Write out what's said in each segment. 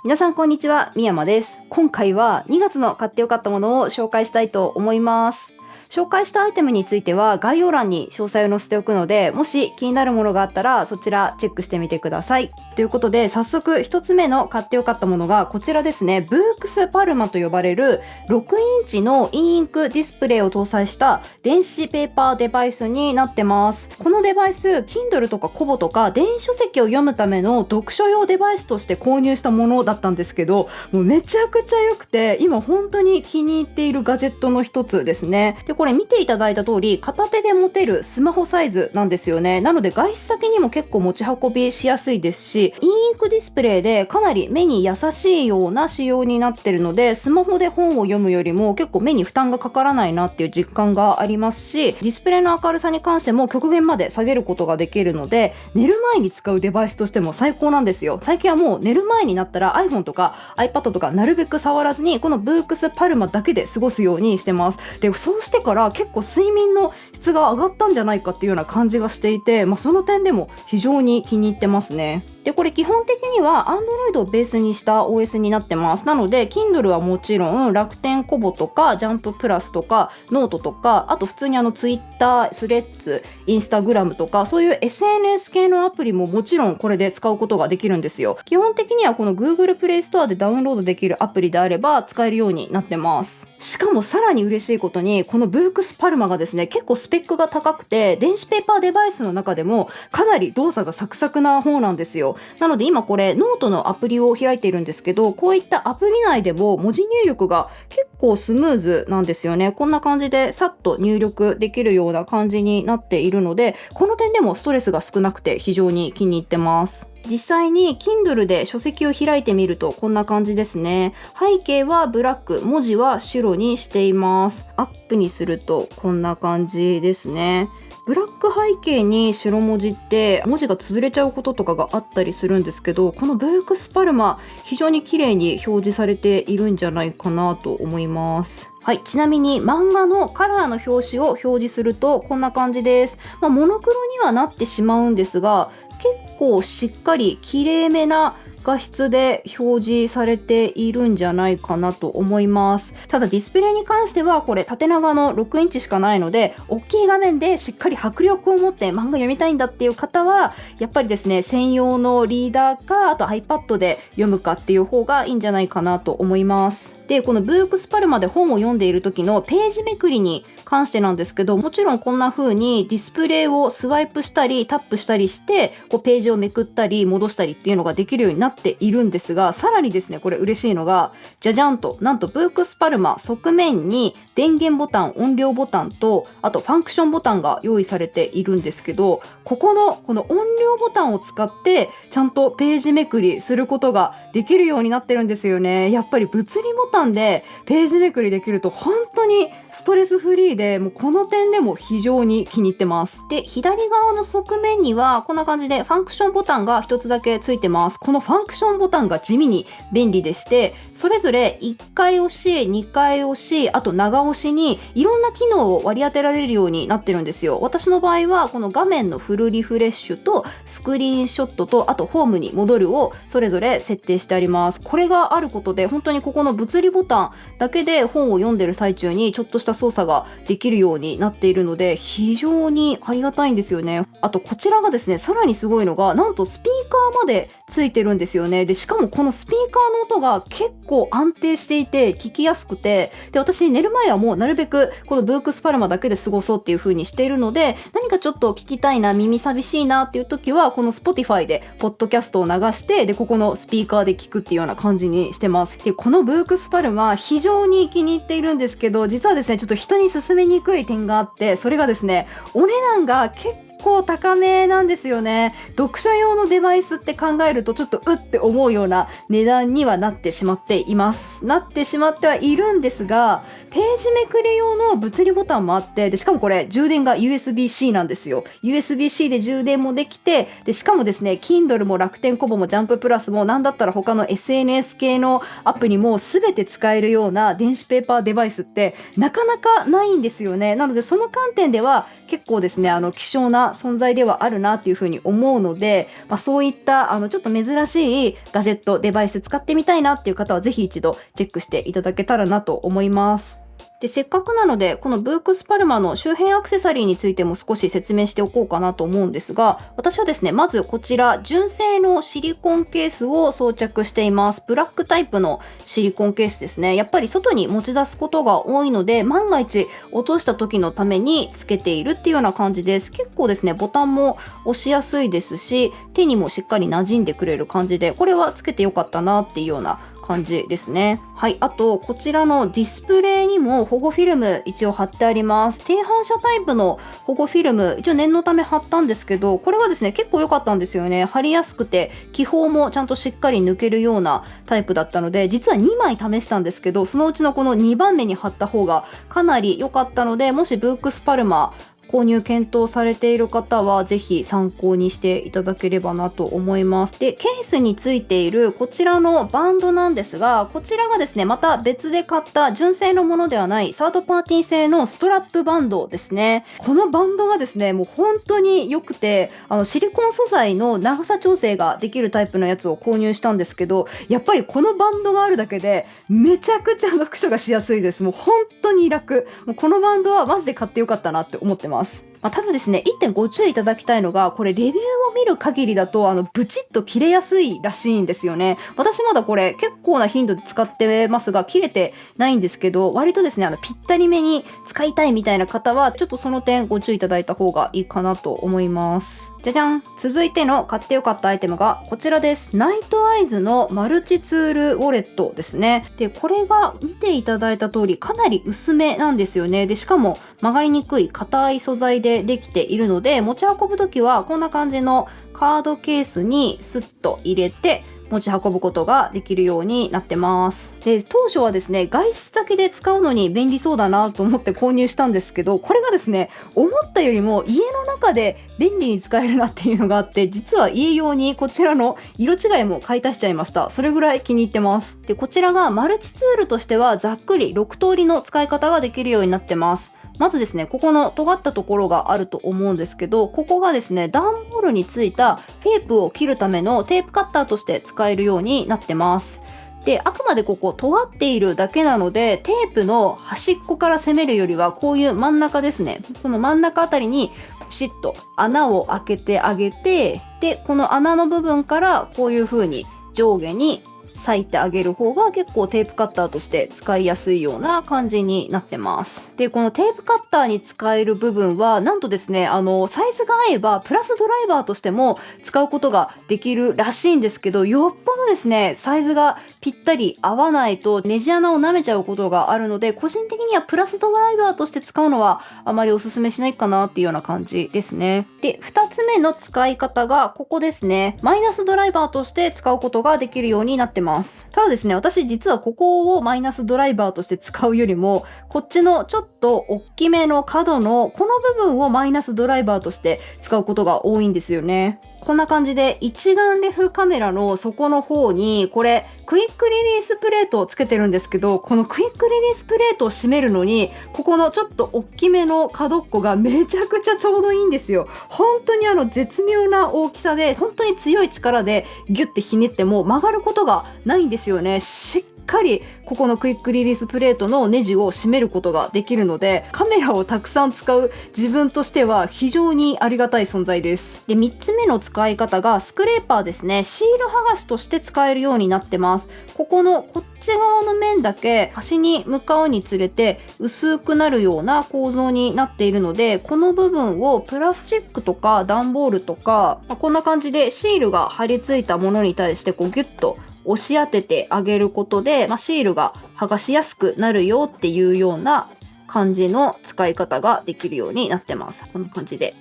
皆さんこんにちは、みやまです。今回は2月の買ってよかったものを紹介したいと思います。紹介したアイテムについては概要欄に詳細を載せておくので、もし気になるものがあったらそちらチェックしてみてください。ということで早速一つ目の買ってよかったものがこちらですね。ブークスパルマと呼ばれる6インチのインクディスプレイを搭載した電子ペーパーデバイスになってます。このデバイス Kindle とか Kobo とか電子書籍を読むための読書用デバイスとして購入したものだったんですけど、もうめちゃくちゃ良くて今本当に気に入っているガジェットの一つですね。でこれ見ていただいた通り片手で持てるスマホサイズなんですよね。なので外出先にも結構持ち運びしやすいですし、インクディスプレイでかなり目に優しいような仕様になってるので、スマホで本を読むよりも結構目に負担がかからないなっていう実感がありますし、ディスプレイの明るさに関しても極限まで下げることができるので、寝る前に使うデバイスとしても最高なんですよ。最近はもう寝る前になったら iPhone とか iPad とかなるべく触らずにこのブークスパルマだけで過ごすようにしてます。でそうしてから結構睡眠の質が上がったんじゃないかっていうような感じがしていて、その点でも非常に気に入ってますね。でこれ基本的には Android をベースにした OS になってます。なので Kindle はもちろん楽天コボとかジャンププラスとかノートとか、あと普通にTwitter、スレッズ、Instagram とかそういう SNS 系のアプリももちろんこれで使うことができるんですよ。基本的にはこの Google Play Store でダウンロードできるアプリであれば使えるようになってます。しかもさらに嬉しいことにこのブークスパルマがですね、結構スペックが高くて電子ペーパーデバイスの中でもかなり動作がサクサクな方なんですよ。なので今これノートのアプリを開いているんですけど、こういったアプリ内でも文字入力が結構スムーズなんですよね。こんな感じでさっと入力できるような感じになっているので、この点でもストレスが少なくて非常に気に入ってます。実際に Kindle で書籍を開いてみるとこんな感じですね。背景はブラック、文字は白にしています。アップにするとこんな感じですね。ブラック背景に白文字って文字が潰れちゃうこととかがあったりするんですけど、このブークスパルマ非常に綺麗に表示されているんじゃないかなと思います。はい、ちなみに漫画のカラーの表紙を表示するとこんな感じです。モノクロにはなってしまうんですが、結構しっかり綺麗めな画質で表示されているんじゃないかなと思います。ただディスプレイに関してはこれ縦長の6インチしかないので、大きい画面でしっかり迫力を持って漫画読みたいんだっていう方はやっぱりですね、専用のリーダーかあと iPad で読むかっていう方がいいんじゃないかなと思います。でこのブークスパルマで本を読んでいる時のページめくりに関してなんですけど、もちろんこんな風にディスプレイをスワイプしたりタップしたりしてページをめくったり戻したりっていうのができるようになっているんですが、さらにですねこれ嬉しいのがじゃじゃんと、なんとブークスパルマ側面に電源ボタン、音量ボタンとあとファンクションボタンが用意されているんですけど、この音量ボタンを使ってちゃんとページめくりすることができるようになってるんですよね。やっぱり物理ボタンでページめくりできると本当にストレスフリーで、もうこの点でも非常に気に入ってます。で左側の側面にはこんな感じでファンクションボタンが一つだけついてます。このファンクションボタンが地味に便利でして、それぞれ1回押し、2回押し、あと長押しにいろんな機能を割り当てられるようになってるんですよ。私の場合はこの画面のフルリフレッシュとスクリーンショットとあとホームに戻るをそれぞれ設定してあります。これがあることで本当にここの物理ボタンだけで本を読んでる最中にちょっとした操作ができるようになっているので非常にありがたいんですよね。あとこちらがですね、さらにすごいのがなんとスピーカーまでついてるんですよね。でしかもこのスピーカーの音が結構安定していて聞きやすくて、で私寝る前はもうなるべくこのブークスパルマだけで過ごそうっていう風にしているので、何かちょっと聞きたいな、耳寂しいなっていう時はこの Spotify でポッドキャストを流して、でここのスピーカーで聞くっていうような感じにしてます。でこのブークスパルマ非常に気に入っているんですけど、実はですねちょっと人に勧めにくい点があって、それがですねお値段が結構高めなんですよね。読書用のデバイスって考えるとちょっとうって思うような値段にはなってしまっています。なってしまってはいるんですが、ページめくり用の物理ボタンもあって、でしかもこれ充電が USB-C なんですよ。USB-C で充電もできて、でしかもですね Kindle も楽天コボもジャンププラスもなんだったら他の SNS 系のアプリも全て使えるような電子ペーパーデバイスってなかなかないんですよね。なのでその観点では結構ですね希少なな存在ではあるなっていうふうに思うので、そういったちょっと珍しいガジェットデバイス使ってみたいなっていう方はぜひ一度チェックしていただけたらなと思います。で、せっかくなのでこのブークスパルマの周辺アクセサリーについても少し説明しておこうかなと思うんですが、私はですね、まずこちら純正のシリコンケースを装着しています。ブラックタイプのシリコンケースですね。やっぱり外に持ち出すことが多いので、万が一落とした時のためにつけているっていうような感じです。結構ですね、ボタンも押しやすいですし、手にもしっかり馴染んでくれる感じで、これはつけてよかったなっていうような感じですね。はい、あとこちらのディスプレイにも保護フィルム一応貼ってあります。低反射タイプの保護フィルム一応念のため貼ったんですけど、これはですね結構良かったんですよね。貼りやすくて気泡もちゃんとしっかり抜けるようなタイプだったので、実は2枚試したんですけど、そのうちのこの2番目に貼った方がかなり良かったので、もしブークスパルマ購入検討されている方はぜひ参考にしていただければなと思います。で、ケースについているこちらのバンドなんですが、こちらがですねまた別で買った純正のものではないサードパーティー製のストラップバンドですね。このバンドがですねもう本当に良くて、シリコン素材の長さ調整ができるタイプのやつを購入したんですけど、やっぱりこのバンドがあるだけでめちゃくちゃ読書がしやすいです。もう本当に楽。もうこのバンドはマジで買ってよかったなって思ってます。ただですね、1点ご注意いただきたいのが、これレビューを見る限りだとブチッと切れやすいらしいんですよね。私まだこれ結構な頻度で使ってますが切れてないんですけど、割とですねぴったりめに使いたいみたいな方はちょっとその点ご注意いただいた方がいいかなと思います。じゃじゃん。続いての買ってよかったアイテムがこちらです。ナイトアイズのマルチツールウォレットですね。で、これが見ていただいた通りかなり薄めなんですよね。で、しかも曲がりにくい硬い素材でできているので、持ち運ぶときはこんな感じのカードケースにスッと入れて持ち運ぶことができるようになってます。で、当初はですね外出先で使うのに便利そうだなと思って購入したんですけど、これがですね思ったよりも家の中で便利に使えるなっていうのがあって、実は家用にこちらの色違いも買い足しちゃいました。それぐらい気に入ってます。で、こちらがマルチツールとしてはざっくり6通りの使い方ができるようになってます。まずですね、ここの尖ったところがあると思うんですけど、ここがですね、段ボールについたテープを切るためのテープカッターとして使えるようになってます。で、あくまでここ尖っているだけなので、テープの端っこから攻めるよりはこういう真ん中ですね。この真ん中あたりにピシッと穴を開けてあげて、で、この穴の部分からこういう風に上下に裂いてあげる方が結構テープカッターとして使いやすいような感じになってます。で、このテープカッターに使える部分はなんとですね、サイズが合えばプラスドライバーとしても使うことができるらしいんですけど、よっぽどですねサイズがぴったり合わないとネジ穴を舐めちゃうことがあるので、個人的にはプラスドライバーとして使うのはあまりおすすめしないかなっていうような感じですね。で、2つ目の使い方がここですね。マイナスドライバーとして使うことができるようになってます。ただですね、私実はここをマイナスドライバーとして使うよりも、こっちのちょっと大きめの角のこの部分をマイナスドライバーとして使うことが多いんですよね。こんな感じで一眼レフカメラの底の方にこれクイックリリースプレートをつけてるんですけど、このクイックリリースプレートを閉めるのにここのちょっと大きめの角っこがめちゃくちゃちょうどいいんですよ。本当に絶妙な大きさで、本当に強い力でギュッてひねっても曲がることがないんですよね。しっかりここのクイックリリースプレートのネジを締めることができるので、カメラをたくさん使う自分としては非常にありがたい存在です。で、3つ目の使い方がスクレーパーですね。シール剥がしとして使えるようになってます。ここのこっち側の面だけ端に向かうにつれて薄くなるような構造になっているので、この部分をプラスチックとか段ボールとか、こんな感じでシールが貼り付いたものに対してこうギュッと押し当ててあげることで、シールが剥がしやすくなるよっていうような感じの使い方ができるようになってます。こんな感じで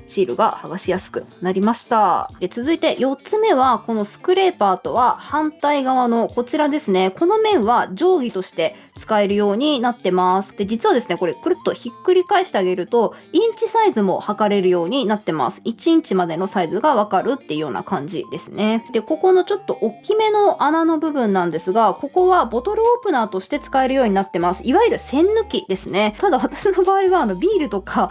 シールが剥がしやすくなりました。で、続いて4つ目はこのスクレーパーとは反対側のこちらですね。この面は定規として使えるようになってます。で、実はですね、これくるっとひっくり返してあげるとインチサイズも測れるようになってます。1インチまでのサイズがわかるっていうような感じですね。で、ここのちょっと大きめの穴の部分なんですが、ここはボトルオープナーとして使えるようになってます。いわゆる栓抜きですね。ただ私の場合はビールとか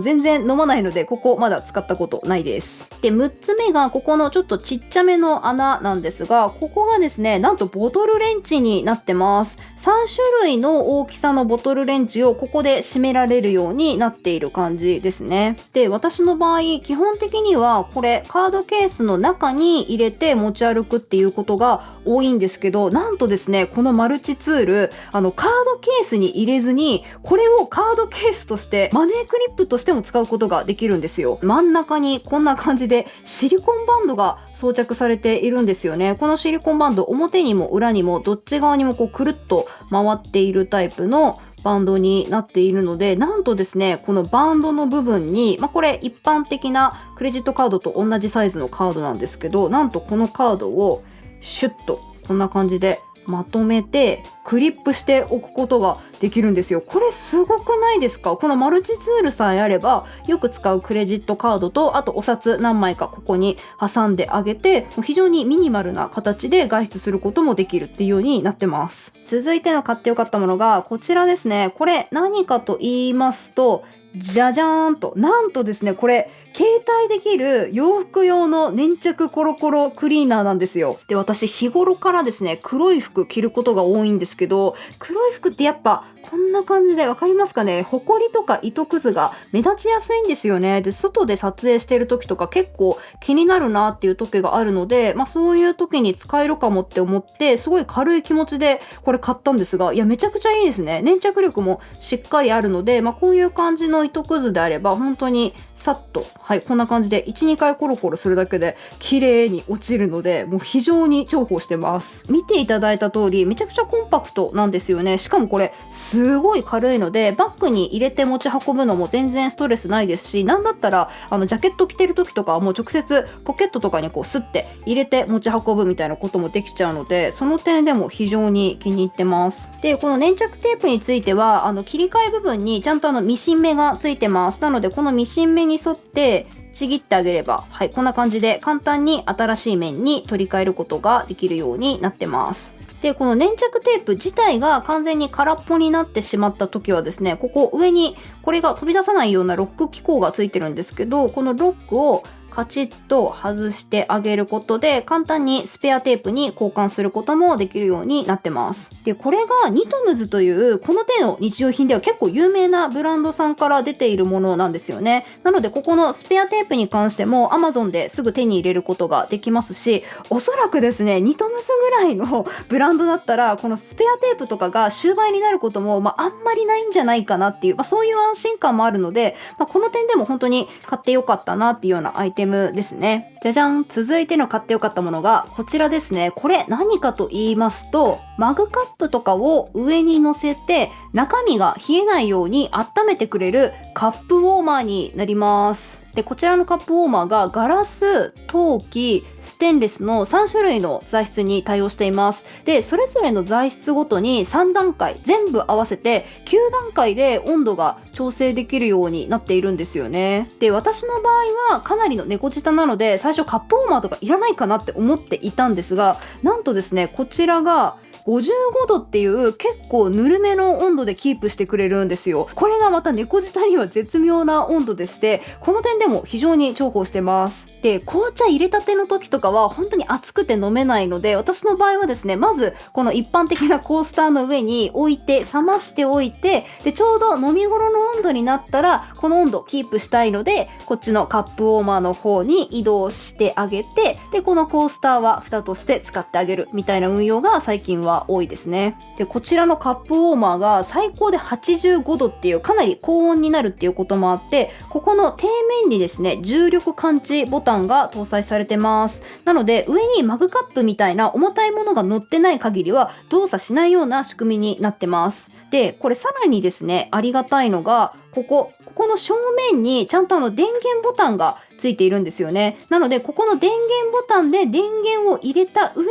全然飲まないので、ここまだ使ったことないです。で、6つ目がここのちょっとちっちゃめの穴なんですが、ここがですね、なんとボトルレンチになってます。3種類の大きさのボトルレンチをここで閉められるようになっている感じですね。で、私の場合基本的にはこれカードケースの中に入れて持ち歩くっていうことが多いんですけど、なんとですね、このマルチツールカードケースに入れずに、これをカードケースとしてマネークリップとしても使うことができるんですよ。真ん中にこんな感じでシリコンバンドが装着されているんですよね。このシリコンバンド、表にも裏にもどっち側にもこうくるっと回っているタイプのバンドになっているので、なんとですね、このバンドの部分に、これ一般的なクレジットカードと同じサイズのカードなんですけど、なんとこのカードをシュッとこんな感じでまとめてクリップしておくことができるんですよ。これすごくないですか？このマルチツールさえあれば、よく使うクレジットカードと、あとお札何枚かここに挟んであげて、非常にミニマルな形で外出することもできるっていうようになってます。続いての買ってよかったものがこちらですね。これ何かと言いますと、じゃじゃーんと、なんとですね、これ携帯できる洋服用の粘着コロコロクリーナーなんですよ。で、私日頃からですね、黒い服着ることが多いんですけど、黒い服ってやっぱこんな感じで、わかりますかね、ホコリとか糸くずが目立ちやすいんですよね。で、外で撮影してる時とか結構気になるなっていう時があるので、そういう時に使えるかもって思って、すごい軽い気持ちでこれ買ったんですが、いやめちゃくちゃいいですね。粘着力もしっかりあるので、こういう感じの糸くずであれば本当にさっと、こんな感じで 1,2 回コロコロするだけで綺麗に落ちるので、もう非常に重宝してます。見ていただいた通りめちゃくちゃコンパクトなんですよね。しかもこれすごい軽いので、バッグに入れて持ち運ぶのも全然ストレスないですし、なんだったらジャケット着てる時とかはもう直接ポケットとかにこうスッて入れて持ち運ぶみたいなこともできちゃうので、その点でも非常に気に入ってます。で、この粘着テープについては切り替え部分にちゃんとミシン目がついてます。なのでこのミシン目に沿ってちぎってあげれば、こんな感じで簡単に新しい面に取り替えることができるようになってます。で、この粘着テープ自体が完全に空っぽになってしまった時はですね、ここ上にこれが飛び出さないようなロック機構がついてるんですけど、このロックをカチッと外してあげることで簡単にスペアテープに交換することもできるようになってます。で、これがニトムズというこの手の日用品では結構有名なブランドさんから出ているものなんですよね。なのでここのスペアテープに関しても Amazon ですぐ手に入れることができますし、おそらくですね、ニトムズぐらいのブランドだったらこのスペアテープとかが終売になることもあんまりないんじゃないかなっていう、そういう安心感もあるので、この点でも本当に買ってよかったなっていうようなアイテムですね。じゃじゃん。続いての買ってよかったものがこちらですね。これ何かと言いますと、マグカップとかを上に乗せて中身が冷えないように温めてくれるカップウォーマーになります。で、こちらのカップウォーマーがガラス、陶器、ステンレスの3種類の材質に対応しています。で、それぞれの材質ごとに3段階全部合わせて9段階で温度が調整できるようになっているんですよね。で、私の場合はかなりの猫舌なので、最初カップウォーマーとかいらないかなって思っていたんですが、なんとですね、こちらが55度っていう結構ぬるめの温度でキープしてくれるんですよ。これがまた猫舌には絶妙な温度でして、この点でも非常に重宝してます。で、紅茶入れたての時とかは本当に熱くて飲めないので、私の場合はですね、まずこの一般的なコースターの上に置いて冷ましておいて、でちょうど飲み頃の温度になったらこの温度キープしたいので、こっちのカップウォーマーの方に移動してあげて、でこのコースターは蓋として使ってあげるみたいな運用が最近は多いですね。で、こちらのカップウォーマーが最高で85度っていうかなり高温になるっていうこともあって、ここの底面にですね、重力感知ボタンが搭載されてます。なので上にマグカップみたいな重たいものが乗ってない限りは動作しないような仕組みになってます。で、これさらにですね、ありがたいのがここの正面にちゃんと電源ボタンがついているんですよね。なのでここの電源ボタンで電源を入れた上で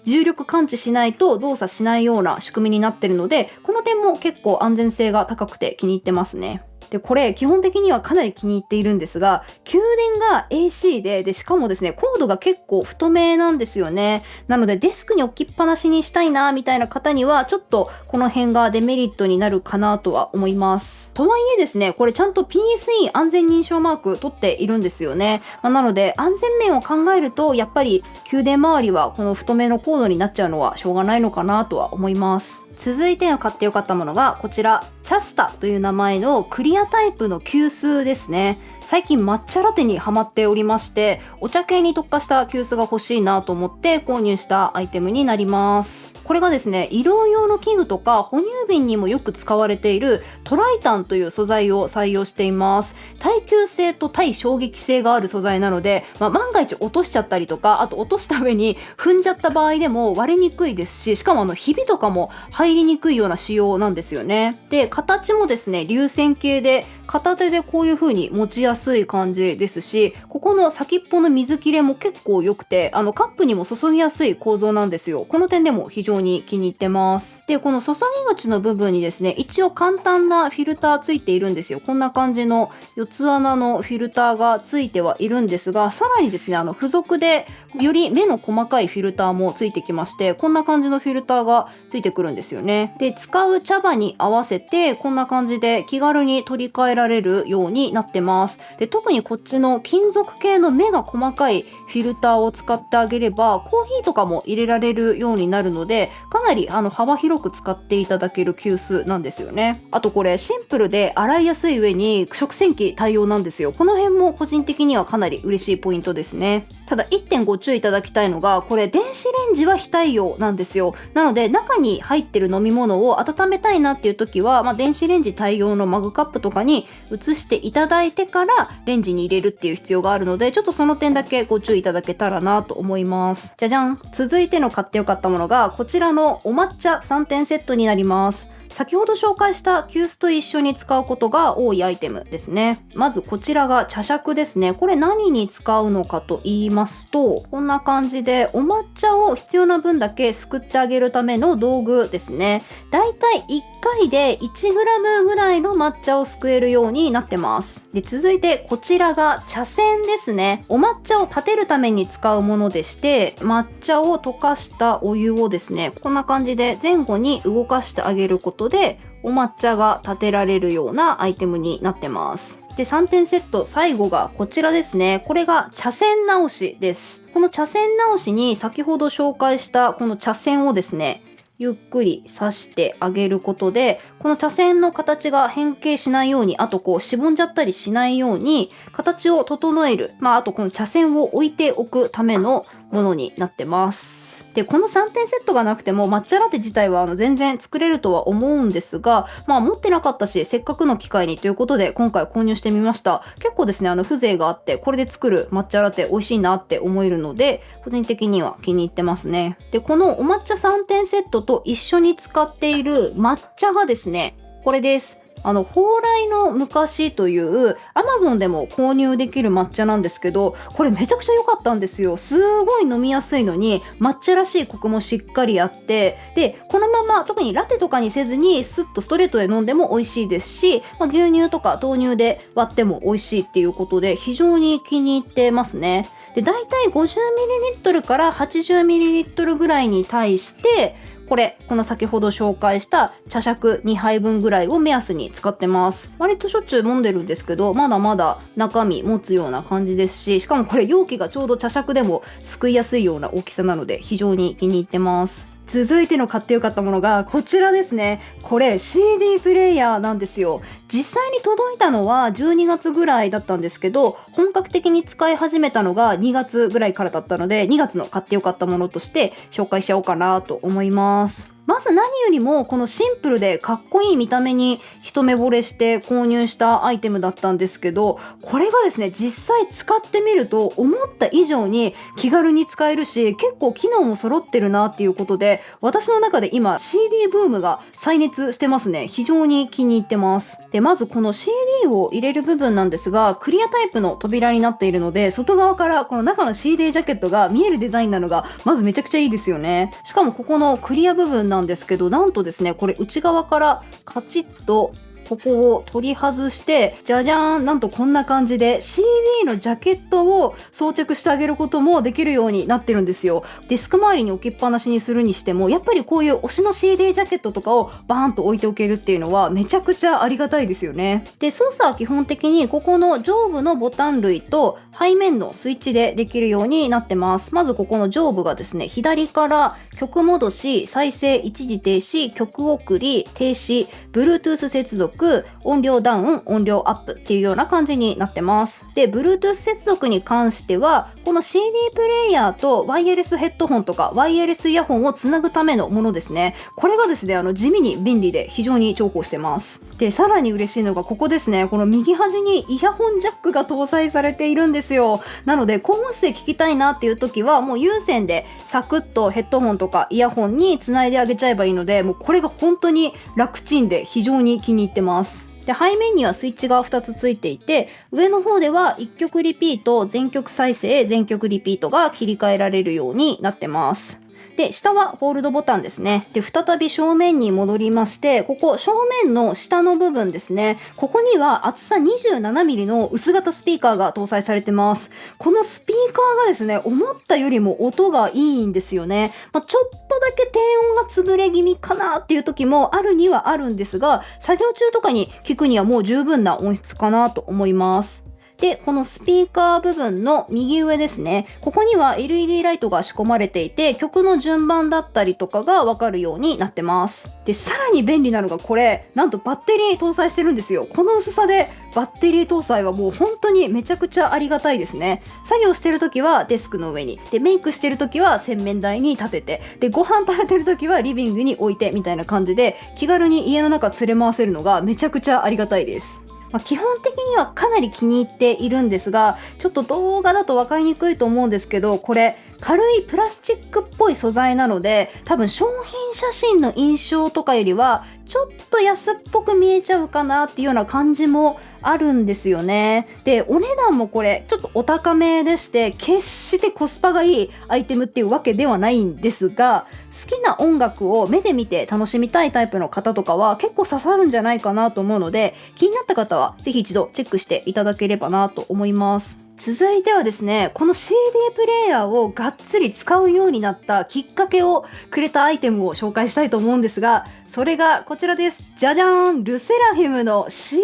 重力感知しないと動作しないような仕組みになってるので、この点も結構安全性が高くて気に入ってますね。でこれ基本的にはかなり気に入っているんですが、給電が AC でしかもですねコードが結構太めなんですよね。なのでデスクに置きっぱなしにしたいなみたいな方にはちょっとこの辺がデメリットになるかなとは思います。とはいえですね、これちゃんと PSE 安全認証マーク取っているんですよね。なので安全面を考えるとやっぱり給電周りはこの太めのコードになっちゃうのはしょうがないのかなとは思います。続いての買ってよかったものがこちら、チャスタという名前のクリアタイプの急須ですね。最近抹茶ラテにハマっておりまして、お茶系に特化した急須が欲しいなと思って購入したアイテムになります。これがですね、医療用の器具とか哺乳瓶にもよく使われているトライタンという素材を採用しています。耐久性と耐衝撃性がある素材なので、万が一落としちゃったりとか、あと落とした上に踏んじゃった場合でも割れにくいですし、しかもひびとかも入りにくいような仕様なんですよね。で、形もですね、流線形で片手でこういう風に持ちやすい感じですし、ここの先っぽの水切れも結構良くて、カップにも注ぎやすい構造なんですよ。この点でも非常に気に入ってます。で、この注ぎ口の部分にですね、一応簡単なフィルターついているんですよ。こんな感じの四つ穴のフィルターがついてはいるんですが、さらにですね、付属でより目の細かいフィルターもついてきまして、こんな感じのフィルターがついてくるんですよね。で、使う茶葉に合わせてこんな感じで気軽に取り替えられるようになってます。で、特にこっちの金属系の目が細かいフィルターを使ってあげればコーヒーとかも入れられるようになるので、かなり幅広く使っていただける急須なんですよね。あとこれシンプルで洗いやすい上に食洗機対応なんですよ。この辺も個人的にはかなり嬉しいポイントですね。ただ1点ご注意いただきたいのが、これ電子レンジは非対応なんですよ。なので中に入ってる飲み物を温めたいなっていう時は、電子レンジ対応のマグカップとかに移していただいてからレンジに入れるっていう必要があるので、ちょっとその点だけご注意いただけたらなと思います。じゃじゃん。続いての買ってよかったものがこちらのお抹茶3点セットになります。先ほど紹介した急須と一緒に使うことが多いアイテムですね。まずこちらが茶杓ですね。これ何に使うのかと言いますと、こんな感じでお抹茶を必要な分だけすくってあげるための道具ですね。だいたい1回で 1g ぐらいの抹茶をすくえるようになってます。で、続いてこちらが茶筅ですね。お抹茶を立てるために使うものでして、抹茶を溶かしたお湯をですね、こんな感じで前後に動かしてあげることでお抹茶が立てられるようなアイテムになってます。で、3点セット最後がこちらですね。これが茶筅直しです。この茶筅直しに先ほど紹介したこの茶筅をですね、ゆっくり刺してあげることで、この茶筅の形が変形しないように、あとしぼんじゃったりしないように形を整える、あとこの茶筅を置いておくためのものになってます。で、この3点セットがなくても抹茶ラテ自体は全然作れるとは思うんですが、持ってなかったしせっかくの機会にということで今回購入してみました。結構ですね、風情があってこれで作る抹茶ラテ美味しいなって思えるので、個人的には気に入ってますね。で、このお抹茶3点セットと一緒に使っている抹茶がですね、これです。蓬莱の昔という Amazon でも購入できる抹茶なんですけど、これめちゃくちゃ良かったんですよ。すごい飲みやすいのに抹茶らしいコクもしっかりあって、でこのまま特にラテとかにせずにスッとストレートで飲んでも美味しいですし、牛乳とか豆乳で割っても美味しいっていうことで非常に気に入ってますね。で、だいたい 50ml から 80ml ぐらいに対してこの先ほど紹介した茶杓2杯分ぐらいを目安に使ってます。割としょっちゅう飲んでるんですけど、まだまだ中身持つような感じですし、しかもこれ容器がちょうど茶杓でもすくいやすいような大きさなので非常に気に入ってます。続いての買ってよかったものがこちらですね。これ CD プレイヤーなんですよ。実際に届いたのは12月ぐらいだったんですけど、本格的に使い始めたのが2月ぐらいからだったので、2月の買ってよかったものとして紹介しようかなと思います。まず何よりもこのシンプルでかっこいい見た目に一目惚れして購入したアイテムだったんですけど、これがですね実際使ってみると思った以上に気軽に使えるし、結構機能も揃ってるなっていうことで、私の中で今 CD ブームが再熱してますね。非常に気に入ってます。で、まずこの CD を入れる部分なんですが、クリアタイプの扉になっているので、外側からこの中の CD ジャケットが見えるデザインなのがまずめちゃくちゃいいですよね。しかもここのクリア部分なんですけど、なんとですねこれ内側からカチッとここを取り外して、じゃじゃーん、なんとこんな感じで CD のジャケットを装着してあげることもできるようになってるんですよ。デスク周りに置きっぱなしにするにしても、やっぱりこういう推しの CD ジャケットとかをバーンと置いておけるっていうのはめちゃくちゃありがたいですよね。で、操作は基本的にここの上部のボタン類と背面のスイッチでできるようになってます。まずここの上部がですね、左から曲戻し、再生、一時停止、曲送り、停止、Bluetooth 接続、音量ダウン、音量アップっていうような感じになってます。で、Bluetooth 接続に関しては、この CD プレイヤーとワイヤレスヘッドホンとかワイヤレスイヤホンをつなぐためのものですね。これがですね、地味に便利で非常に重宝してます。で、さらに嬉しいのがここですね。この右端にイヤホンジャックが搭載されているんですよ。なので、高音質で聞きたいなっていう時は、もう有線でサクッとヘッドホンとかイヤホンにつないであげちゃえばいいので、もうこれが本当に楽ちんで非常に気に入ってます。で、背面にはスイッチが2つついていて、上の方では1曲リピート、全曲再生、全曲リピートが切り替えられるようになってます。で、下はホールドボタンですね。で、再び正面に戻りまして、ここ正面の下の部分ですね。ここには厚さ 27mm の薄型スピーカーが搭載されてます。このスピーカーがですね、思ったよりも音がいいんですよね。ちょっとだけ低音が潰れ気味かなっていう時もあるにはあるんですが、作業中とかに聞くにはもう十分な音質かなと思います。で、このスピーカー部分の右上ですね。ここには LED ライトが仕込まれていて、曲の順番だったりとかがわかるようになってます。で、さらに便利なのがこれ、なんとバッテリー搭載してるんですよ。この薄さでバッテリー搭載はもう本当にめちゃくちゃありがたいですね。作業してるときはデスクの上に、で、メイクしてるときは洗面台に立てて、で、ご飯食べてるときはリビングに置いてみたいな感じで、気軽に家の中連れ回せるのがめちゃくちゃありがたいです。基本的にはかなり気に入っているんですが、ちょっと動画だと分かりにくいと思うんですけど、これ軽いプラスチックっぽい素材なので、多分商品写真の印象とかよりはちょっと安っぽく見えちゃうかなっていうような感じもあるんですよね。で、お値段もこれちょっとお高めでして、決してコスパがいいアイテムっていうわけではないんですが、好きな音楽を目で見て楽しみたいタイプの方とかは結構刺さるんじゃないかなと思うので、気になった方はぜひ一度チェックしていただければなと思います。続いてはですね、この CD プレイヤーをがっつり使うようになったきっかけをくれたアイテムを紹介したいと思うんですが、それがこちらです。じゃじゃーん、ルセラフィムの CD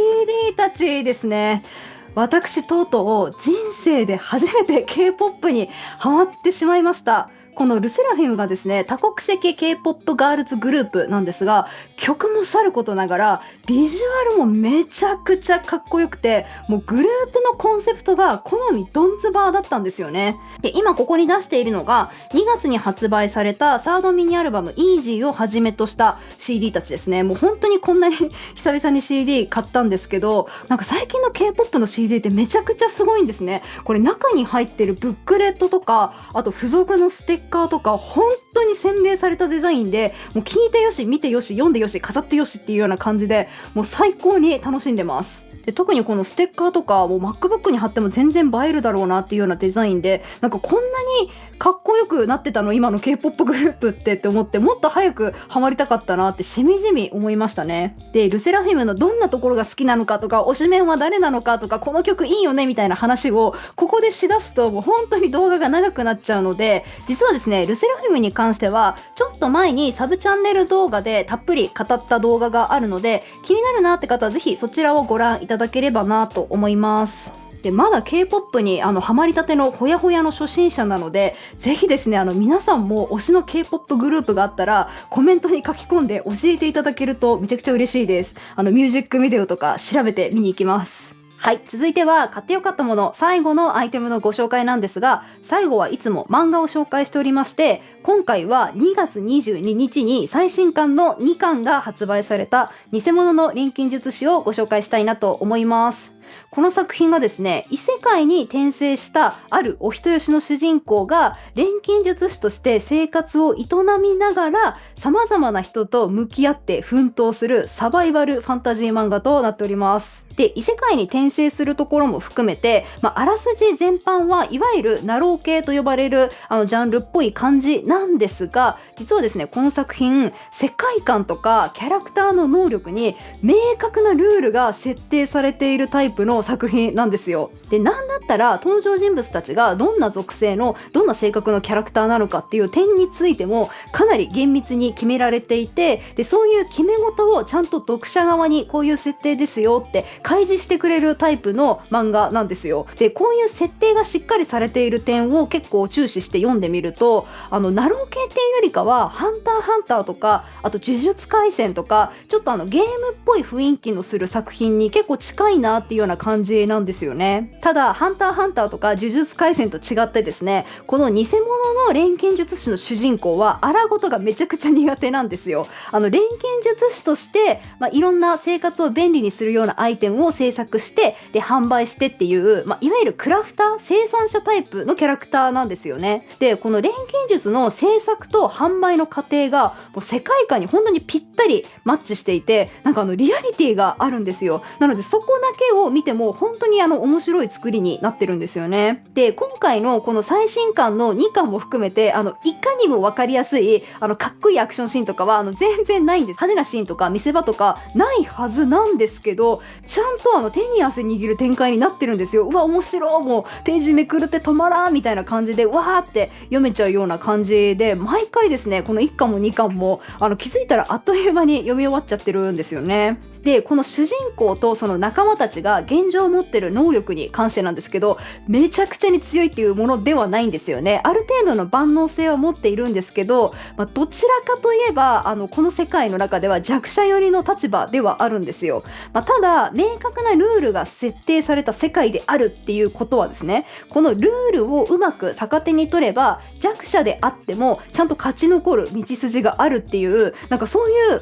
たちですね。私とうとう人生で初めて K-POP にハマってしまいました。このルセラフィムがですね、多国籍 K-POP ガールズグループなんですが、曲もさることながらビジュアルもめちゃくちゃかっこよくて、もうグループのコンセプトが好みドンズバーだったんですよね。で、今ここに出しているのが2月に発売されたサードミニアルバム Easy をはじめとした CD たちですね。もう本当にこんなに久々に CD 買ったんですけど、なんか最近の K-POP の CD ってめちゃくちゃすごいんですね。これ中に入ってるブックレットとか、あと付属のステッカーとか、本当に洗練されたデザインで、もう聞いてよし、見てよし、読んでよし、飾ってよしっていうような感じで、もう最高に楽しんでます。で、特にこのステッカーとかもう MacBook に貼っても全然映えるだろうなっていうようなデザインで、なんかこんなにかっこよくなってたの今の K-POP グループって思って、もっと早くハマりたかったなってしみじみ思いましたね。で、ルセラフィムのどんなところが好きなのかとか、推しメンは誰なのかとか、この曲いいよねみたいな話をここでしだすともう本当に動画が長くなっちゃうので、実はですね、ルセラフィムに関してはちょっと前にサブチャンネル動画でたっぷり語った動画があるので、気になるなって方はぜひそちらをご覧いただければなと思います。で、まだ K-POP にハマりたてのほやほやの初心者なので、ぜひですね、皆さんも推しの K-POP グループがあったらコメントに書き込んで教えていただけるとめちゃくちゃ嬉しいです。ミュージックビデオとか調べて見に行きます。はい、続いては買ってよかったもの最後のアイテムのご紹介なんですが、最後はいつも漫画を紹介しておりまして、今回は2月22日に最新刊の2巻が発売された偽物の錬金術師をご紹介したいなと思います。この作品がですね、異世界に転生したあるお人よしの主人公が錬金術師として生活を営みながら様々な人と向き合って奮闘するサバイバルファンタジー漫画となっております。で、異世界に転生するところも含めて、あらすじ全般はいわゆるナロー系と呼ばれるジャンルっぽい感じなんですが、実はですね、この作品世界観とかキャラクターの能力に明確なルールが設定されているタイプの作品なんですよ。で、なんだったら登場人物たちがどんな属性のどんな性格のキャラクターなのかっていう点についてもかなり厳密に決められていて、でそういう決め事をちゃんと読者側にこういう設定ですよって開示してくれるタイプの漫画なんですよ。で、こういう設定がしっかりされている点を結構注視して読んでみると、ナロー系っていうよりかはハンターハンターとか、あと呪術廻戦とか、ちょっとゲームっぽい雰囲気のする作品に結構近いなっていうような感じなんですよね。ただハンターハンターとか呪術廻戦と違ってですね、この偽物の錬金術師の主人公は荒事がめちゃくちゃ苦手なんですよ。錬金術師として、いろんな生活を便利にするようなアイテムを制作してで販売してっていう、いわゆるクラフター生産者タイプのキャラクターなんですよね。で、この錬金術の制作と販売の過程がもう世界観に本当にぴったりマッチしていて、なんかリアリティがあるんですよ。なのでそこだけを見ても本当に面白い作りになってるんですよね。で、今回のこの最新刊の2巻も含めていかにも分かりやすいかっこいいアクションシーンとかは全然ないんです。派手なシーンとか見せ場とかないはずなんですけど、ちゃんと手に汗握る展開になってるんですよ。うわ面白い、もうページめくるって止まらんみたいな感じでわーって読めちゃうような感じで、毎回ですねこの1巻も2巻も気づいたらあっという間に読み終わっちゃってるんですよね。で、この主人公とその仲間たちが現状持ってる能力に関してなんですけど、めちゃくちゃに強いっていうものではないんですよね。ある程度の万能性は持っているんですけど、どちらかといえばこの世界の中では弱者寄りの立場ではあるんですよ。ただ明確なルールが設定された世界であるっていうことはですね、このルールをうまく逆手に取れば弱者であってもちゃんと勝ち残る道筋があるっていう、なんかそういう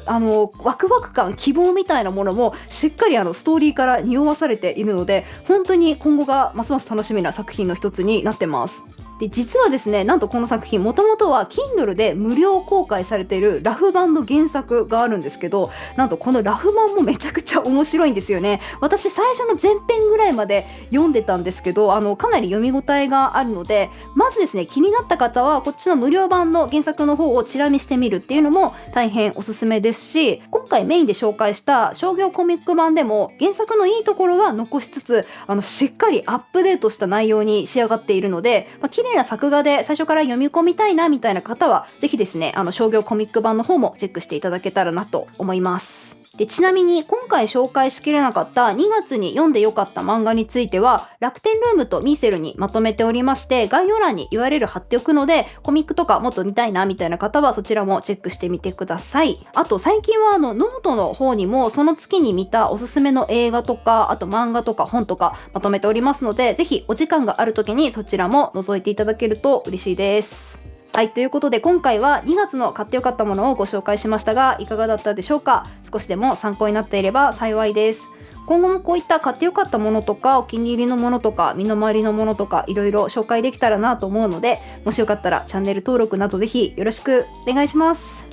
ワクワク感、希望みたいなものもしっかりストーリーから匂わされているので、本当に今後がますます楽しみな作品の一つになってます。で、実はですね、なんとこの作品もともとは Kindle で無料公開されているラフ版の原作があるんですけど、なんとこのラフ版もめちゃくちゃ面白いんですよね。私最初の前編ぐらいまで読んでたんですけど、かなり読み応えがあるので、まずですね気になった方はこっちの無料版の原作の方をチラ見してみるっていうのも大変おすすめですし、今回メインで紹介した商業コミック版でも原作のいいところは残しつつ、しっかりアップデートした内容に仕上がっているので、綺麗な作画で最初から読み込みたいなみたいな方はぜひですね商業コミック版の方もチェックしていただけたらなと思います。で、ちなみに今回紹介しきれなかった2月に読んでよかった漫画については楽天ルームとミーセルにまとめておりまして、概要欄に URL 貼っておくので、コミックとかもっと見たいなみたいな方はそちらもチェックしてみてください。あと最近はノートの方にもその月に見たおすすめの映画とか、あと漫画とか本とかまとめておりますので、ぜひお時間がある時にそちらも覗いていただけると嬉しいです。はい、ということで今回は2月の買ってよかったものをご紹介しましたが、いかがだったでしょうか。少しでも参考になっていれば幸いです。今後もこういった買ってよかったものとかお気に入りのものとか身の回りのものとかいろいろ紹介できたらなと思うので、もしよかったらチャンネル登録などぜひよろしくお願いします。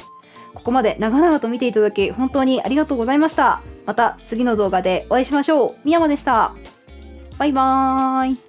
ここまで長々と見ていただき本当にありがとうございました。また次の動画でお会いしましょう。みやまでした。バイバーイ。